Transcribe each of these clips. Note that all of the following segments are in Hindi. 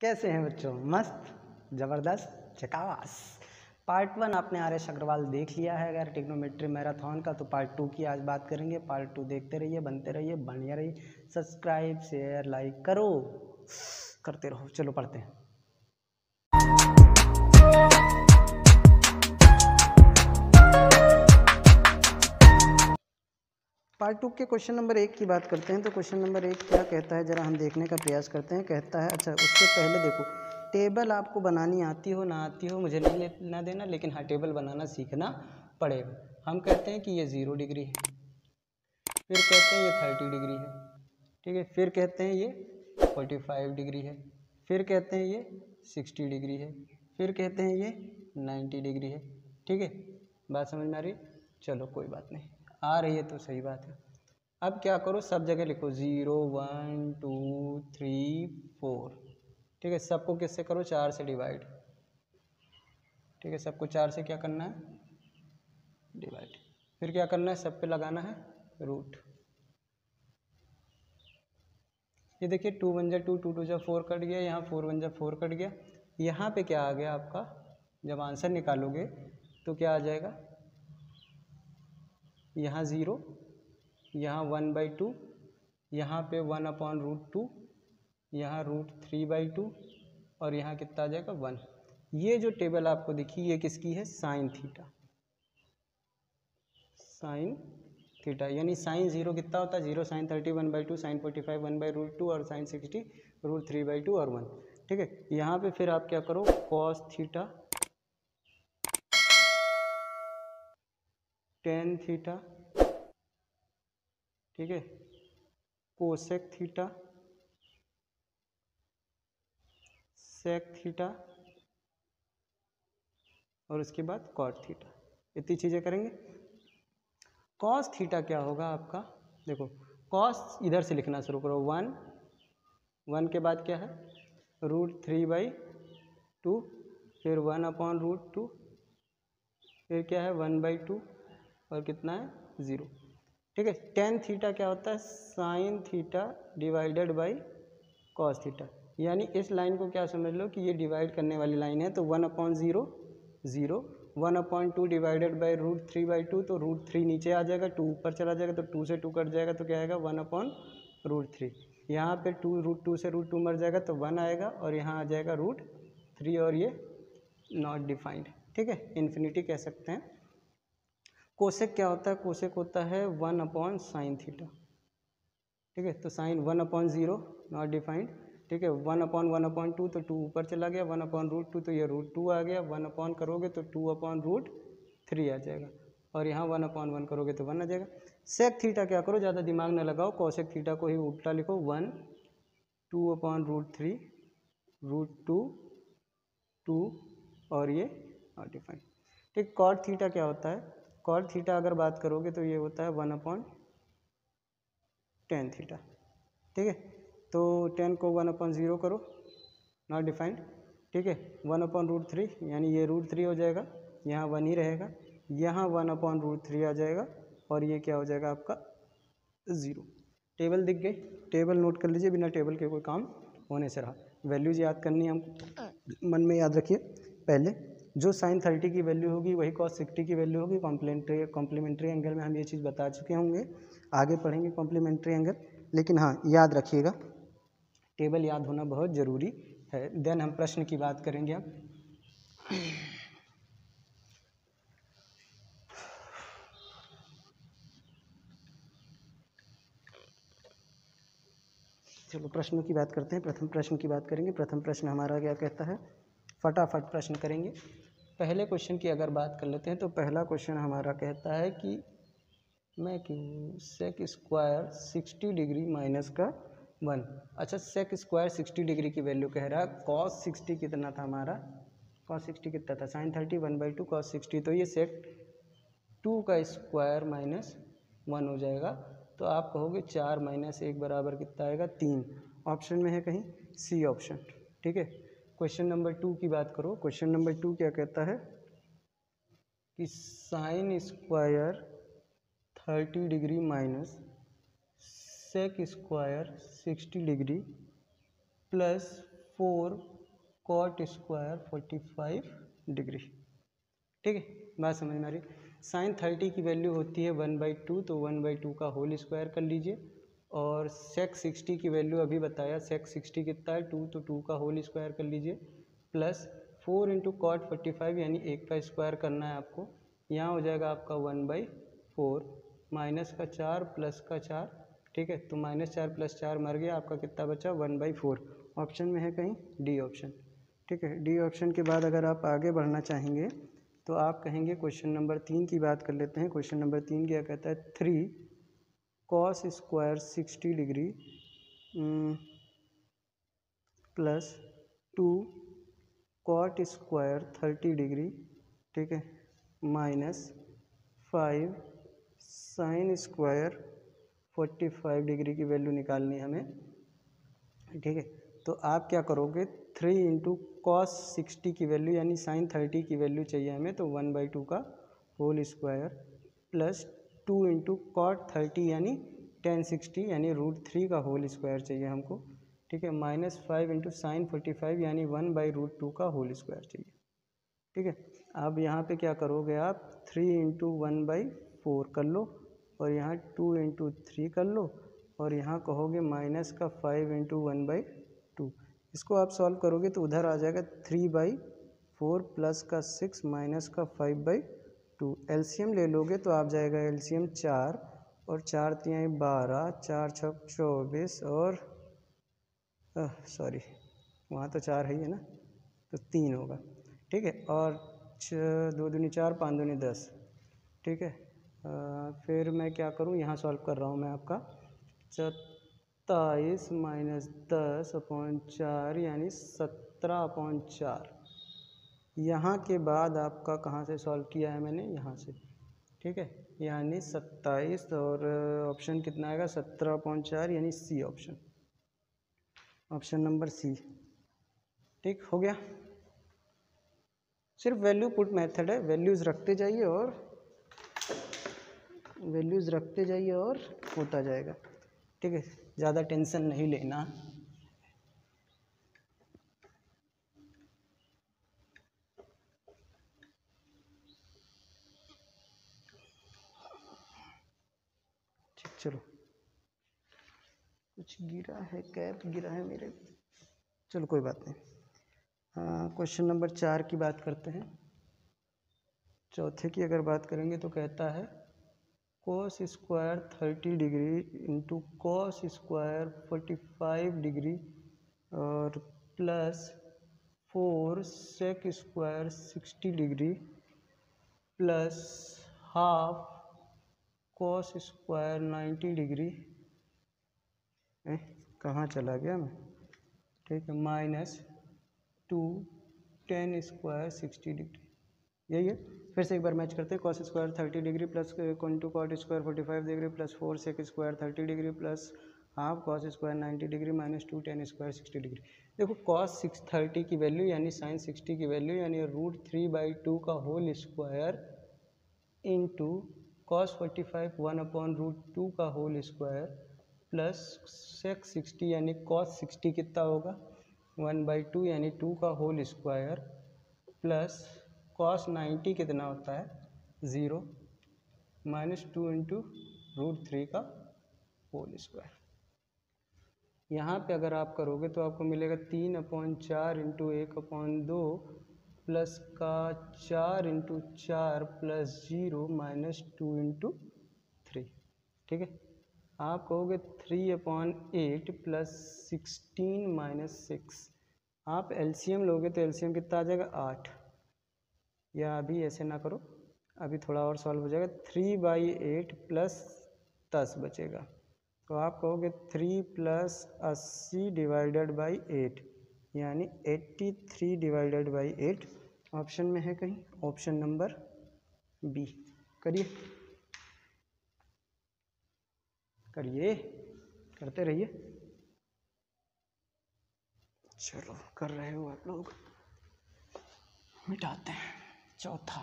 कैसे हैं बच्चों? मस्त, ज़बरदस्त, झकास। पार्ट 1 आपने आर.एस. अग्रवाल देख लिया है अगर ट्रिग्नोमेट्री मैराथन का, तो पार्ट 2 की आज बात करेंगे। पार्ट 2 देखते रहिए, बनते रहिए, बढ़िया रहिए। सब्सक्राइब शेयर लाइक करो, करते रहो। चलो पढ़ते हैं। पार्ट 2 के क्वेश्चन नंबर 1 की बात करते हैं। तो क्वेश्चन नंबर 1 क्या कहता है, ज़रा हम देखने का प्रयास करते हैं। कहता है, अच्छा उससे पहले देखो, टेबल आपको बनानी आती हो ना आती हो मुझे नहीं लेना देना, लेकिन हाँ टेबल बनाना सीखना पड़ेगा। हम कहते हैं कि ये 0 डिग्री है, फिर कहते हैं ये 30 डिग्री है, ठीक है, फिर कहते हैं ये 45 डिग्री है, फिर कहते हैं ये 60 डिग्री है, फिर कहते हैं ये 90 डिग्री है। ठीक है, बात समझ में आ रही? चलो कोई बात नहीं, आ रही है तो सही बात है। अब क्या करो, सब जगह लिखो 0 1 2 3 4। ठीक है, सबको किससे करो? 4 से डिवाइड। ठीक है, सबको 4 से क्या करना है? डिवाइड। फिर क्या करना है? सब पे लगाना है रूट। ये देखिए 2 1 जा 2 2 2 जा 4 कट गया, यहाँ 4 1 जा 4 कट गया। यहाँ पे क्या आ गया आपका? जब आंसर निकालोगे तो क्या आ जाएगा? यहाँ 0, यहाँ 1/2, यहाँ पे 1/√2, यहाँ √3/2 और यहाँ कितना आ जाएगा? 1। ये जो टेबल आपको दिखी ये किसकी है? Sine theta. साइन थीटा यानी साइन 0 कितना होता है? 0, साइन 30 1/2, साइन 45 1/√2 और साइन 60 √3/2 और 1। ठीक है, यहाँ पे फिर आप क्या करो? कॉस थीटा, टेन थीटा, ठीक है, कोसेक थीटा, सेक थीटा और उसके बाद कॉट थीटा। इतनी चीज़ें करेंगे। कॉस थीटा क्या होगा आपका? देखो, कॉस इधर से लिखना शुरू करो। 1 के बाद क्या है? √3/2, फिर 1/√2, फिर क्या है? 1/2 और कितना है? 0। ठीक है, टेन थीटा क्या होता है? Sine theta divided by cos theta. यानी इस लाइन को क्या समझ लो कि ये डिवाइड करने वाली लाइन है, तो 1/0 0, 1/2 डिवाइडेड बाई √3/2, तो √3 नीचे आ जाएगा, 2 ऊपर चला जाएगा, तो 2 से 2 कट जाएगा, तो क्या आएगा? 1/√3। यहाँ पे 2 से √2 मर जाएगा तो 1 आएगा, और यहाँ आ जाएगा √3 और ये नॉट डिफाइंड। ठीक है, इन्फिनिटी कह सकते हैं। कोसेक क्या होता है? कोसेक होता है 1/sin थीटा। ठीक है, तो साइन 1/0 नॉट डिफाइंड। ठीक है, 1/1/2 तो 2 ऊपर चला गया, 1/√2 तो ये √2 आ गया, 1 करोगे तो 2/√3 आ जाएगा, और यहाँ 1/1 करोगे तो 1 आ जाएगा। सेक थीटा क्या करो, ज़्यादा दिमाग न लगाओ, कॉसेक थीटा को ही उल्टा लिखो, 1 2/√3 √2 2 और ये नॉट डिफाइंड। ठीक, कॉट थीटा क्या होता है? कॉट थीटा अगर बात करोगे तो ये होता है 1/tan थीटा। ठीक है, तो 10 को 1/0 करो, नॉट डिफाइंड। ठीक है, 1/√3 यानी ये √3 हो जाएगा, यहाँ 1 ही रहेगा, यहाँ 1/√3 आ जाएगा, और ये क्या हो जाएगा आपका? 0। टेबल दिख गई? टेबल नोट कर लीजिए, बिना टेबल के कोई काम होने से रहा। वैल्यूज याद करनी है हमको, मन में याद रखिए। पहले जो साइन 30 की वैल्यू होगी वही कॉस 60 की वैल्यू होगी। कॉम्प्लीमेंट्री एंगल में हम ये चीज़ बता चुके होंगे, आगे पढ़ेंगे कॉम्प्लीमेंट्री एंगल। लेकिन हाँ, याद रखिएगा, टेबल याद होना बहुत ज़रूरी है। देन हम प्रश्न की बात करेंगे अब। चलो प्रश्नों की बात करते हैं। प्रथम प्रश्न की बात करेंगे। प्रथम प्रश्न हमारा क्या कहता है, फटाफट प्रश्न करेंगे। पहले क्वेश्चन की अगर बात कर लेते हैं तो पहला क्वेश्चन हमारा कहता है कि मैं क्यों सेक स्क्वायर 60 डिग्री माइनस का 1। अच्छा, सेक स्क्वायर 60 डिग्री की वैल्यू कह रहा है। कॉस 60 कितना था हमारा? कॉस 60 कितना था? साइन 30 1/2 कॉस 60, तो ये सेक 2 का स्क्वायर माइनस 1 हो जाएगा। तो आप कहोगे 4 - 1 बराबर कितना आएगा? 3। ऑप्शन में है कहीं सी ऑप्शन। ठीक है, क्वेश्चन नंबर 2 की बात करो। क्वेश्चन नंबर 2 क्या कहता है कि sine square 30 degree minus sec square 60 degree plus 4 cot square 45 degree. ठीक है, बात समझ में आ रही। साइन 30 की वैल्यू होती है 1/2, तो 1/2 का होल स्क्वायर कर लीजिए। और सेक 60 की वैल्यू अभी बताया, सेक 60 कितना है 2, तो 2 का होल स्क्वायर कर लीजिए। प्लस 4 इंटू कॉट 45 यानी 1 का स्क्वायर करना है आपको। यहाँ हो जाएगा आपका 1/4 माइनस का 4 प्लस का 4। ठीक है, तो -4 + 4 मर गया, आपका कितना बचा 1/4। ऑप्शन में है कहीं डी ऑप्शन। ठीक है, डी ऑप्शन के बाद अगर आप आगे बढ़ना चाहेंगे तो आप कहेंगे क्वेश्चन नंबर 3 की बात कर लेते हैं। क्वेश्चन नंबर 3 क्या कहता है, 3 cos square 60 degree plus 2 cot square 30 degree, ठीक है, माइनस 5 साइन स्क्वायर 45 डिग्री की वैल्यू निकालनी है हमें। ठीक है, तो आप क्या करोगे, 3 इंटू कॉस 60 की वैल्यू यानी साइन 30 की वैल्यू चाहिए हमें, तो 1/2 का whole square plus 2 into cot 30 यानी tan 60 यानी √3 का होल स्क्वायर चाहिए हमको। ठीक है, -5 इंटू साइन 45 यानी 1/√2 का होल स्क्वायर चाहिए। ठीक है, अब यहाँ पे क्या करोगे आप, 3 इंटू 1/4 कर लो और यहाँ 2 इंटू 3 कर लो और यहाँ कहोगे माइनस का 5 इंटू 1/2। इसको आप सॉल्व करोगे तो उधर आ जाएगा 3/4 प्लस का 6 माइनस का 5/2। एलसीएम ले लोगे तो आप जाएगा एलसीएम 4 और 4 तियाई 12, 4 छक 24 और सॉरी वहाँ तो 4 है ही है ना, तो 3 होगा। ठीक है, और 2 दूनी 4, 5 दूनी 10। ठीक है, फिर मैं क्या करूँ, यहाँ सॉल्व कर रहा हूँ मैं आपका 27 माइनस 10/4 यानी 17/4। यहाँ के बाद आपका कहाँ से सॉल्व किया है मैंने, यहाँ से। ठीक है, यानी 27 और ऑप्शन कितना आएगा 17/4 यानी C option, option number C. ठीक हो गया, सिर्फ वैल्यू पुट मेथड है, वैल्यूज़ रखते जाइए और होता जाएगा। ठीक है, ज़्यादा टेंशन नहीं लेना। ठीक, चलो, कुछ गिरा है, कैप गिरा है मेरे, चलो कोई बात नहीं। क्वेश्चन नंबर 4 की बात करते हैं। चौथे की अगर बात करेंगे तो कहता है cos square 30 degree into cos square 45 degree और plus 4 sec square 60 degree plus half cos square 90 degree. कहाँ चला गया मैं, ठीक है, -2 tan स्क्वायर 60 डिग्री, यही है। फिर से एक बार मैच करते हैं, cos square 30 degree plus into cot square 45 degree plus 4 sec square 30 degree plus half cos square 90 degree -2 tan square 60 degree. देखो कॉस 30 की वैल्यू यानी साइन 60 की वैल्यू यानी √3/2 का होल स्क्वायर इंटू कॉस 45 1/√2 का होल स्क्वायर प्लस सेक 60 यानी कॉस 60 कितना होगा 1/2 यानी 2 का होल स्क्वायर प्लस कॉस 90 कितना होता है 0 -2 इंटू √3 का होल स्क्वायर। यहाँ पे अगर आप करोगे तो आपको मिलेगा 3/4 इंटू 1/2 प्लस का 4 इंटू 4 प्लस 0 -2 इंटू 3। ठीक है, आप कहोगे 3/8 प्लस 16 माइनस 6। आप एलसीएम लोगे तो एलसीएम कितना आ जाएगा 8, या अभी ऐसे ना करो, अभी थोड़ा और सॉल्व हो जाएगा। 3/8 प्लस 10 बचेगा, तो आप कहोगे 3 प्लस 80 डिवाइडेड बाई 8 यानी 83 डिवाइडेड बाई 8। ऑप्शन में है कहीं, ऑप्शन नंबर बी। करिए करिए, करते रहिए। चलो कर रहे हो आप लोग, मिटाते हैं। चौथा,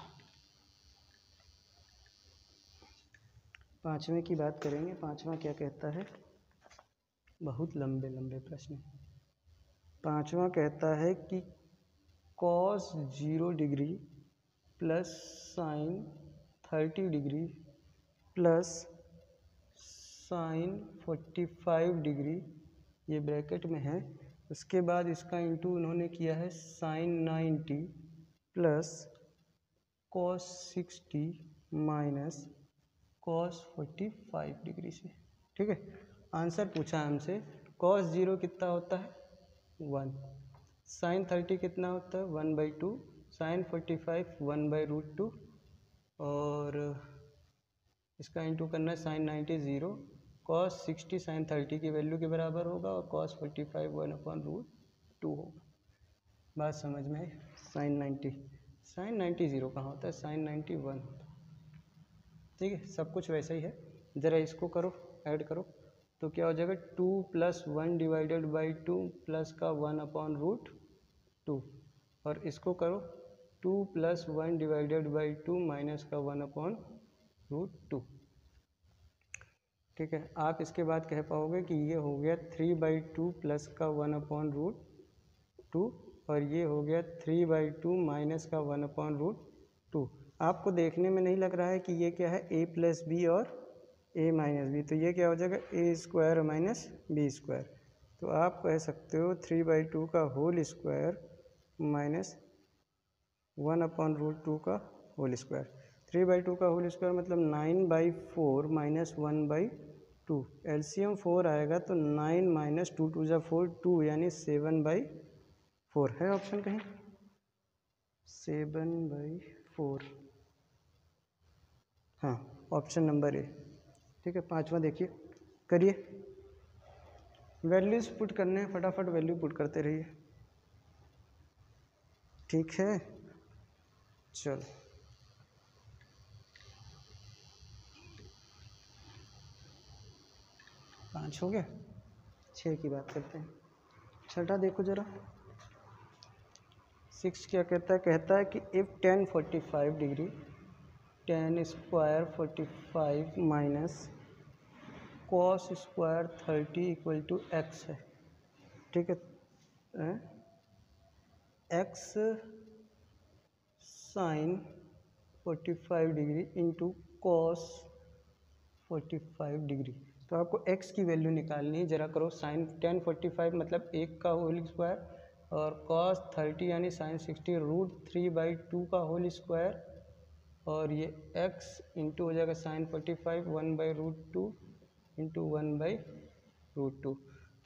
पांचवें की बात करेंगे। पांचवा क्या कहता है, बहुत लंबे लंबे प्रश्न। पांचवा कहता है कि cos 0 degree plus sine 30 degree plus sine 45 degree, ये ब्रैकेट में है। उसके बाद इसका इंटू उन्होंने किया है sine 90 plus cos 60 minus cos 45 degree से। ठीक है, आंसर पूछा हमसे। कॉस 0 कितना होता है 1, साइन 30 कितना होता है 1/2, साइन 45 1/√2, और इसका इंटू करना है साइन 90 0, कॉस 60 साइन 30 की वैल्यू के बराबर होगा और कॉस 45 1/√2 होगा। बात समझ में आई? साइन 90 0 कहाँ होता है, साइन 90 1 होता है। ठीक है, सब कुछ वैसा ही है। ज़रा इसको करो, ऐड करो तो क्या हो जाएगा 2 + 1 डिवाइडेड बाई 2 प्लस का 1/√2, और इसको करो 2 + 1 डिवाइडेड बाई 2 माइनस का 1/√2। ठीक है, आप इसके बाद कह पाओगे कि ये हो गया 3/2 प्लस का 1/√2 और ये हो गया 3/2 माइनस का 1/√2। आपको देखने में नहीं लग रहा है कि ये क्या है a + b और a - b, तो ये क्या हो जाएगा a² माइनस b²। तो आप कह सकते हो 3/2 का होल स्क्वायर माइनस 1/√2 का होल स्क्वायर। 3/2 का होल स्क्वायर मतलब 9/4 माइनस 1/2। एलसीएम 4 आएगा तो 9 माइनस 2 2 = 4, 2 यानी 7/4 है ऑप्शन कहीं, 7/4। हाँ, ऑप्शन नंबर ए। ठीक है, पांचवा देखिए, करिए। वैल्यूज पुट करने हैं, फटाफट वैल्यू पुट करते रहिए। ठीक है, चलो 5 हो गया, 6 की बात करते हैं। छठा देखो जरा, 6 क्या कहता है कि if tan 45 degree tan square 45 minus cos square 30 = x है। ठीक है, x sine 45 degree into cos 45 degree. तो आपको x की वैल्यू निकालनी है। जरा करो, साइन tan 45 मतलब 1 का होल स्क्वायर और cos 30 यानी साइन 60 √3/2 का होल स्क्वायर, और ये x इंटू हो जाएगा साइन 45 1/√2 इंटू 1/√2।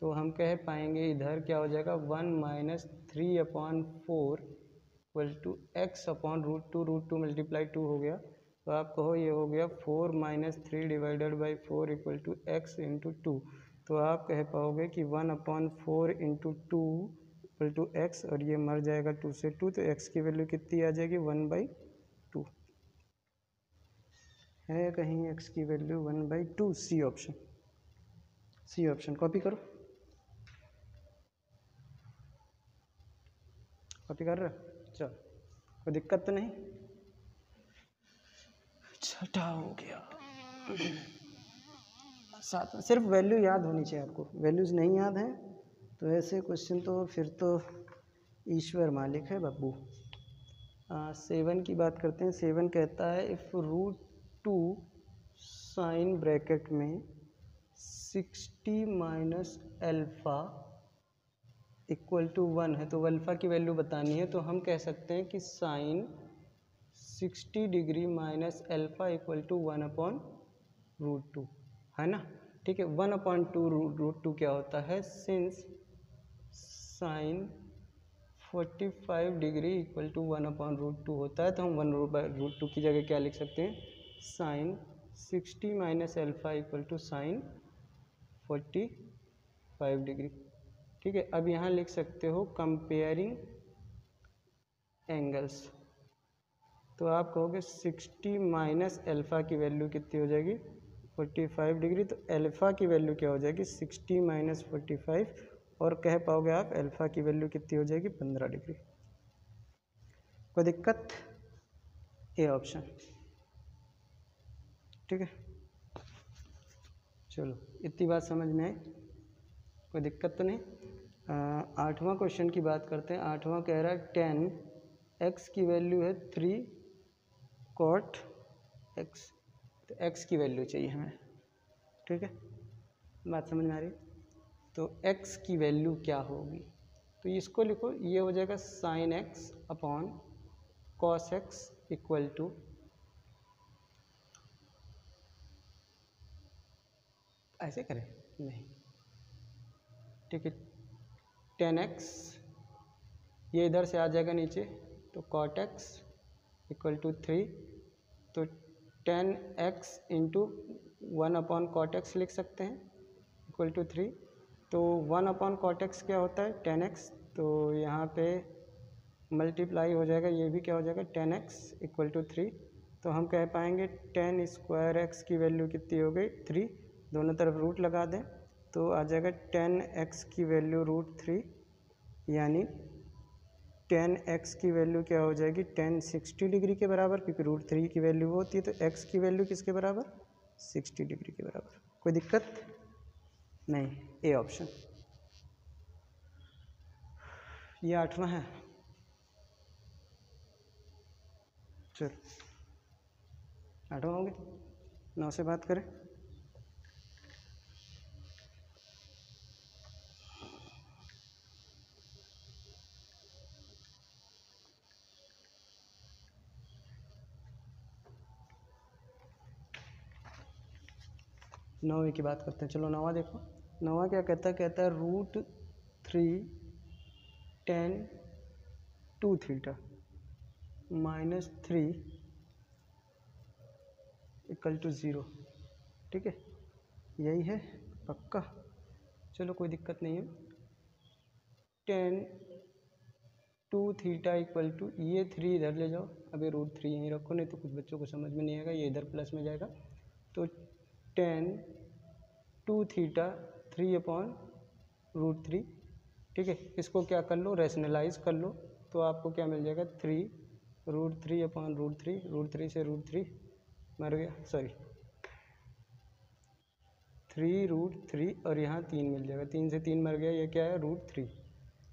तो हम कह पाएंगे इधर क्या हो जाएगा 1 - 3/4 = x/√2, √2 × 2 हो गया। तो आप कहो ये हो गया 4 - 3 डिवाइडेड बाई 4 = x × 2। तो आप कह पाओगे कि 1/4 × 2 = x, और ये मर जाएगा 2 से 2, तो x की वैल्यू कितनी आ जाएगी 1/2। है कहीं x की value 1/2? C option, C option copy करो। कॉपी कर रहे हो? चलो, कोई दिक्कत तो नहीं। छठा हो गया, साथ में सिर्फ वैल्यू याद होनी चाहिए आपको। वैल्यूज नहीं याद हैं तो ऐसे क्वेश्चन तो फिर तो ईश्वर मालिक है बाबू। 7 की बात करते हैं। 7 कहता है इफ़ √2 साइन ब्रैकेट में 60 माइनस अल्फ़ा = 1 है, तो अल्फ़ा की वैल्यू बतानी है। तो हम कह सकते हैं कि साइन 60 डिग्री माइनस अल्फ़ा = 1/√2 है ना। ठीक है, 1/2√2 क्या होता है, सिंस साइन 45 डिग्री = 1/√2 होता है, तो हम 1/√2 की जगह क्या लिख सकते हैं, sine 60 minus alpha = sine 45 degree. ठीक है, अब यहाँ लिख सकते हो कंपेयरिंग एंगल्स। तो आप कहोगे 60 माइनस अल्फ़ा की वैल्यू कितनी हो जाएगी 45 डिग्री, तो अल्फ़ा की वैल्यू क्या हो जाएगी 60 माइनस 45, और कह पाओगे आप अल्फ़ा की वैल्यू कितनी हो जाएगी 15 डिग्री। कोई दिक्कत? A option. ठीक है, चलो इतनी बात समझ में आई, कोई दिक्कत तो नहीं। 8वां क्वेश्चन की बात करते हैं। 8वां कह रहा है 10 x की वैल्यू है 3 cot x, तो x की वैल्यू चाहिए हमें। ठीक है, बात समझ में आ रही? तो x की वैल्यू क्या होगी, तो इसको लिखो, ये हो जाएगा sin x upon cos x equal to ऐसे करें नहीं, ठीक है, 10x ये इधर से आ जाएगा नीचे, तो cot x इक्वल टू 3, तो 10x into 1 upon cot x लिख सकते हैं इक्वल टू 3। तो 1 अपॉन कॉट एक्स क्या होता है 10x, तो यहाँ पे मल्टीप्लाई हो जाएगा, ये भी क्या हो जाएगा 10x इक्वल टू 3। तो हम कह पाएंगे 10 स्क्वायर एक्स की वैल्यू कितनी हो गई 3, दोनों तरफ रूट लगा दें तो आ जाएगा 10x की वैल्यू रूट 3, यानी 10x की वैल्यू क्या हो जाएगी 10 60 डिग्री के बराबर, क्योंकि रूट 3 की वैल्यू वो होती है, तो x की वैल्यू किसके बराबर 60 डिग्री के बराबर। कोई दिक्कत नहीं, ए ऑप्शन। ये 8वां है। चल 8वां हो गया, 9 से बात करें। नौवीं की बात करते हैं। चलो 9वां देखो, 9वां क्या कहता है root 3 tan 2 theta minus 3 equal to 0। ठीक है, यही है पक्का, चलो कोई दिक्कत नहीं है। tan 2 थीटा इक्वल टू, ये 3 इधर ले जाओ, अभी रूट 3 यहीं रखो, नहीं तो कुछ बच्चों को समझ में नहीं आएगा, ये इधर प्लस में जाएगा, तो tan 2 थीटा 3 अपॉन रूट 3। ठीक है, इसको क्या कर लो रैशनलाइज कर लो, तो आपको क्या मिल जाएगा 3 रूट 3 अपॉन रूट 3, रूट 3 से रूट 3 मर गया, सॉरी 3 रूट 3 और यहाँ 3 मिल जाएगा, 3 से 3 मर गया, ये क्या है रूट 3।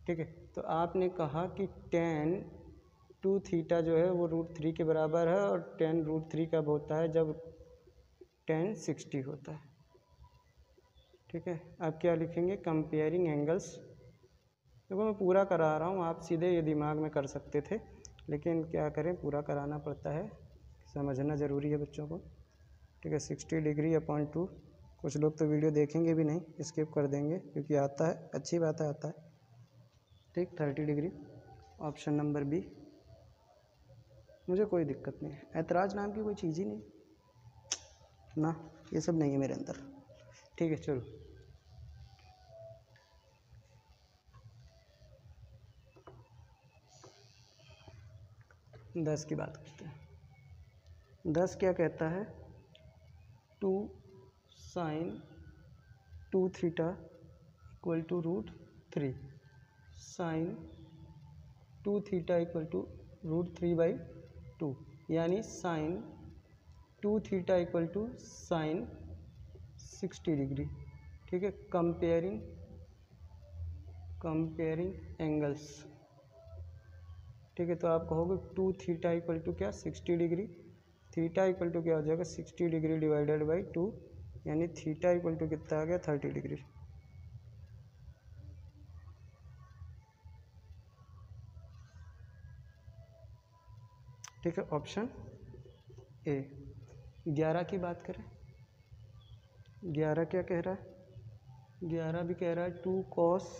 ठीक है, तो आपने कहा कि tan 2 थीटा जो है वो रूट 3 के बराबर है, और tan रूट 3 कब होता है जब tan 60 होता है। ठीक है, अब क्या लिखेंगे कंपेयरिंग एंगल्स। देखो मैं पूरा करा रहा हूँ, आप सीधे ये दिमाग में कर सकते थे, लेकिन क्या करें पूरा कराना पड़ता है, समझना ज़रूरी है बच्चों को। ठीक है, 60 डिग्री अपॉन 2, कुछ लोग तो वीडियो देखेंगे भी नहीं, स्किप कर देंगे, क्योंकि आता है, अच्छी बात है आता है। ठीक, 30 डिग्री, ऑप्शन नंबर बी। मुझे कोई दिक्कत नहीं है, ऐतराज़ नाम की कोई चीज़ ही नहीं ना, ये सब नहीं है मेरे अंदर। ठीक है, चलो 10 की बात करते हैं। 10 क्या कहता है 2 sine 2 theta equal to root 3, sine 2 theta equal to root 3/2, यानी sine 2 theta equal to sine 60 degree. ठीक है, कंपेयरिंग एंगल्स। ठीक है, तो आप कहोगे 2 थीटा इक्वल टू क्या 60 डिग्री, थीटा इक्वल टू क्या हो जाएगा 60 डिग्री डिवाइडेड बाई 2, यानी थीटा इक्वल टू कितना आ गया 30 डिग्री। ठीक है, ऑप्शन ए। 11 की बात करें, 11 क्या कह रहा है, 11 भी कह रहा है 2 cos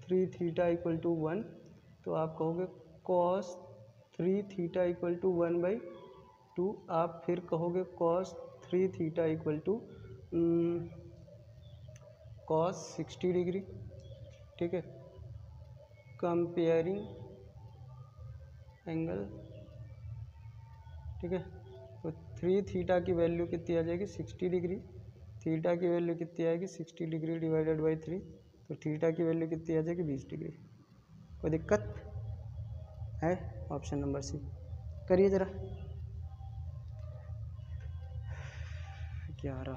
3 थीटा इक्वल टू 1, तो आप कहोगे cos 3 थीटा इक्वल टू 1/2, आप फिर कहोगे cos 3 theta equal to cos 60 degree. ठीक है, कंपेयरिंग एंगल। ठीक है, तो 3 थीटा की वैल्यू कितनी आ जाएगी 60 डिग्री, थीटा की वैल्यू कितनी आएगी 60 डिग्री डिवाइडेड बाई 3, तो थीटा की वैल्यू कितनी आ जाएगी 20 डिग्री। कोई दिक्कत है, ऑप्शन नंबर सी करिए ज़रा। 11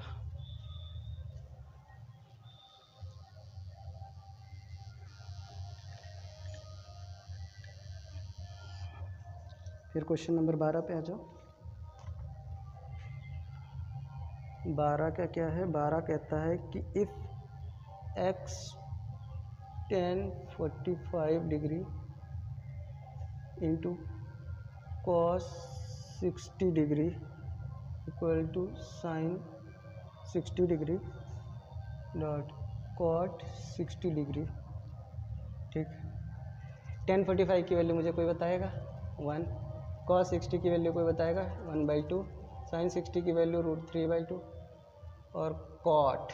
फिर क्वेश्चन नंबर 12 पे आ जाओ। 12 का क्या है? 12 कहता है कि if x tan 45 degree into cos 60 degree equal to sine 60 degree dot cot 60 degree. ठीक, tan 45 की वैल्यू मुझे कोई बताएगा 1, cos 60 की वैल्यू कोई बताएगा 1/2, sin 60 की वैल्यू √3/2 और cot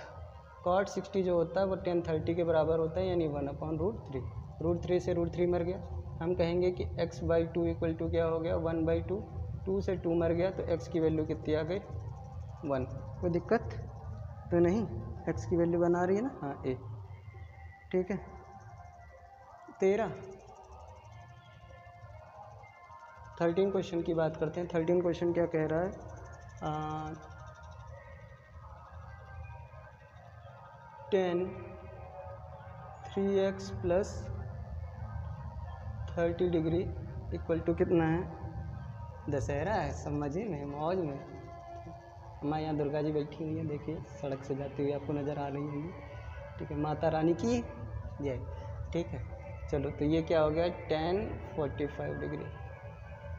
60 जो होता है वो tan 30 के बराबर होता है, यानी 1/√3। √3 से √3 मर गया। हम कहेंगे कि x/2 इक्वल टू क्या हो गया 1/2, 2 से 2 मर गया तो x की वैल्यू कितनी आ गई 1। कोई दिक्कत तो नहीं? x की वैल्यू बना रही है ना? हाँ a। ठीक है, 13 क्वेश्चन की बात करते हैं। 13 क्वेश्चन क्या कह रहा है? tan 3x plus 30 degree equal to कितना है? दशहरा है, सब मजे में, मौज में। हमारे यहाँ दुर्गा जी बैठी हुई है, देखिए सड़क से जाती हुई आपको नज़र आ रही होंगी। ठीक है, माता रानी की जय। ठीक है, चलो तो ये क्या हो गया tan 45 डिग्री।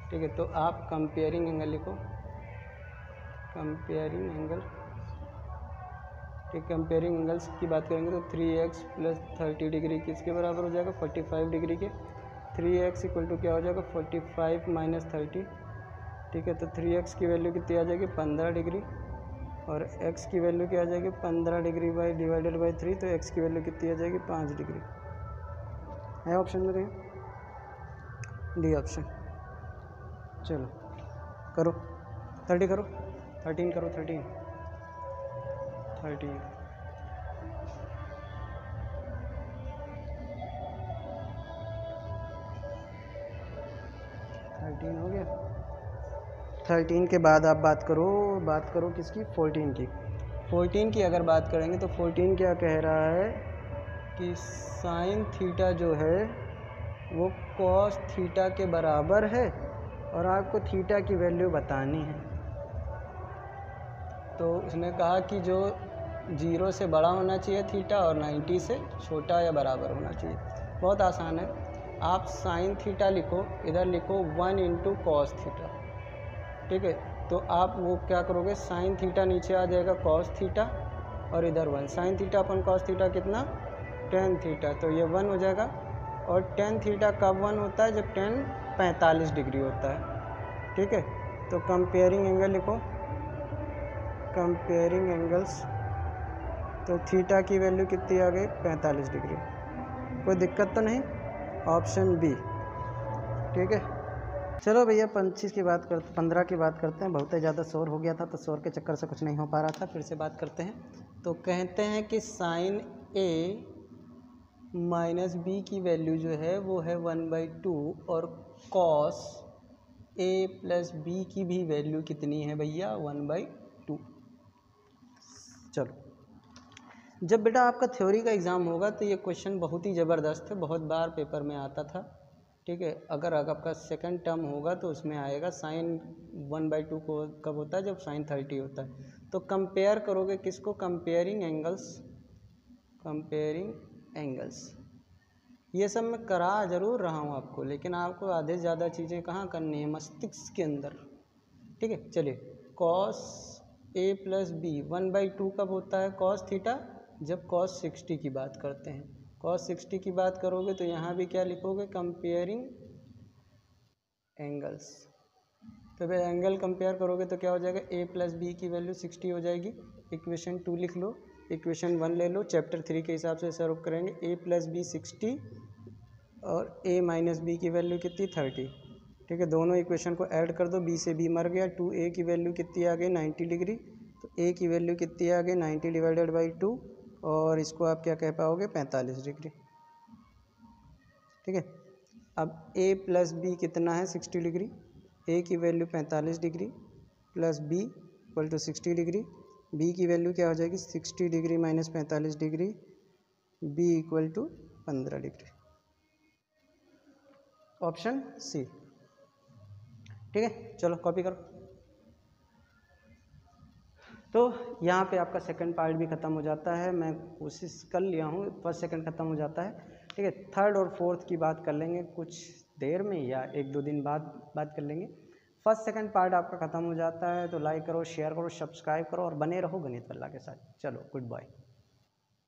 ठीक है, तो आप कंपेयरिंग एंगल लिखो, कंपेयरिंग एंगल। ठीक, कंपेयरिंग एंगल्स की बात करेंगे तो 3x प्लस 30 डिग्री किसके बराबर हो जाएगा 45 डिग्री के। 3x इक्वल टू क्या हो जाएगा 45 माइनस 30। ठीक है, तो 3x की वैल्यू कितनी आ जाएगी 15 डिग्री और x की वैल्यू क्या आ जाएगी 15 डिग्री बाई डिवाइडेड बाई 3, तो x की वैल्यू कितनी आ जाएगी 5 डिग्री। है ऑप्शन में कहीं? D option. चलो करो 30 करो 13 करो 13 हो गया। 13 के बाद आप बात करो किसकी 14 की। 14 की अगर बात करेंगे तो 14 क्या कह रहा है कि साइन थीटा जो है वो कॉस थीटा के बराबर है और आपको थीटा की वैल्यू बतानी है। तो उसने कहा कि जो 0 से बड़ा होना चाहिए थीटा और 90 से छोटा या बराबर होना चाहिए। बहुत आसान है, आप साइन थीटा लिखो, इधर लिखो 1 इंटू कॉस थीटा। ठीक है, तो आप वो क्या करोगे साइन थीटा नीचे आ जाएगा कॉस थीटा और इधर 1। साइन थीटा अपन कॉस थीटा कितना tan थीटा, तो ये 1 हो जाएगा। और tan थीटा कब 1 होता है? जब tan 45 डिग्री होता है। ठीक है, तो कंपेयरिंग एंगल लिखो, कंपेयरिंग एंगल्स। तो थीटा की वैल्यू कितनी आ गई 45 डिग्री। कोई दिक्कत तो नहीं? Option B. ठीक है, चलो भैया 25 की बात करते 15 की बात करते हैं। बहुत ही ज़्यादा शोर हो गया था तो शोर के चक्कर से कुछ नहीं हो पा रहा था, फिर से बात करते हैं। तो कहते हैं कि साइन ए माइनस बी की वैल्यू जो है वो है 1/2 और कॉस ए प्लस बी की भी वैल्यू कितनी है भैया 1/2। चलो, जब बेटा आपका थ्योरी का एग्ज़ाम होगा तो ये क्वेश्चन बहुत ही ज़बरदस्त है, बहुत बार पेपर में आता था। ठीक है, अगर आपका सेकंड टर्म होगा तो उसमें आएगा साइन 1/2 को कब होता है? जब साइन 30 होता है। तो कंपेयर करोगे किसको? Comparing angles. ये सब मैं करा ज़रूर रहा हूँ आपको, लेकिन आपको आधे से ज़्यादा चीज़ें कहाँ करनी है? मस्तिष्क के अंदर। ठीक है, चलिए कॉस ए प्लस बी 1/2 कब होता है कॉस थीटा? जब कॉस 60 की बात करते हैं। कॉस 60 की बात करोगे तो यहाँ भी क्या लिखोगे? Comparing angles. तो भाई एंगल कंपेयर करोगे तो क्या हो जाएगा? ए प्लस बी की वैल्यू 60 हो जाएगी। इक्वेशन 2 लिख लो, इक्वेशन 1 ले लो, चैप्टर 3 के हिसाब से सॉल्व करेंगे। ए प्लस बी 60 और ए माइनस बी की वैल्यू कितनी 30। ठीक है, दोनों इक्वेशन को ऐड कर दो, बी से बी मर गया। 2a की वैल्यू कितनी आ गई 90 डिग्री, तो a की वैल्यू कितनी आ गई 90 डिवाइडेड बाई 2 और इसको आप क्या कह पाओगे 45 डिग्री। ठीक है, अब a प्लस बी कितना है 60 डिग्री, a की वैल्यू 45 degree plus b equal to 60 degree, b की वैल्यू क्या हो जाएगी 60 degree minus 45 degree, b equal to 15 degree. Option C. ठीक है, चलो कॉपी करो। तो यहाँ पे आपका सेकंड पार्ट भी ख़त्म हो जाता है। मैं कोशिश कर लिया हूँ, फर्स्ट सेकंड ख़त्म हो जाता है। ठीक है, थर्ड और फोर्थ की बात कर लेंगे कुछ देर में या 1-2 दिन बाद बात कर लेंगे। फर्स्ट सेकंड पार्ट आपका ख़त्म हो जाता है। तो लाइक करो, शेयर करो, सब्सक्राइब करो और बने रहो गणित वल्लाह के साथ। चलो गुड बाय।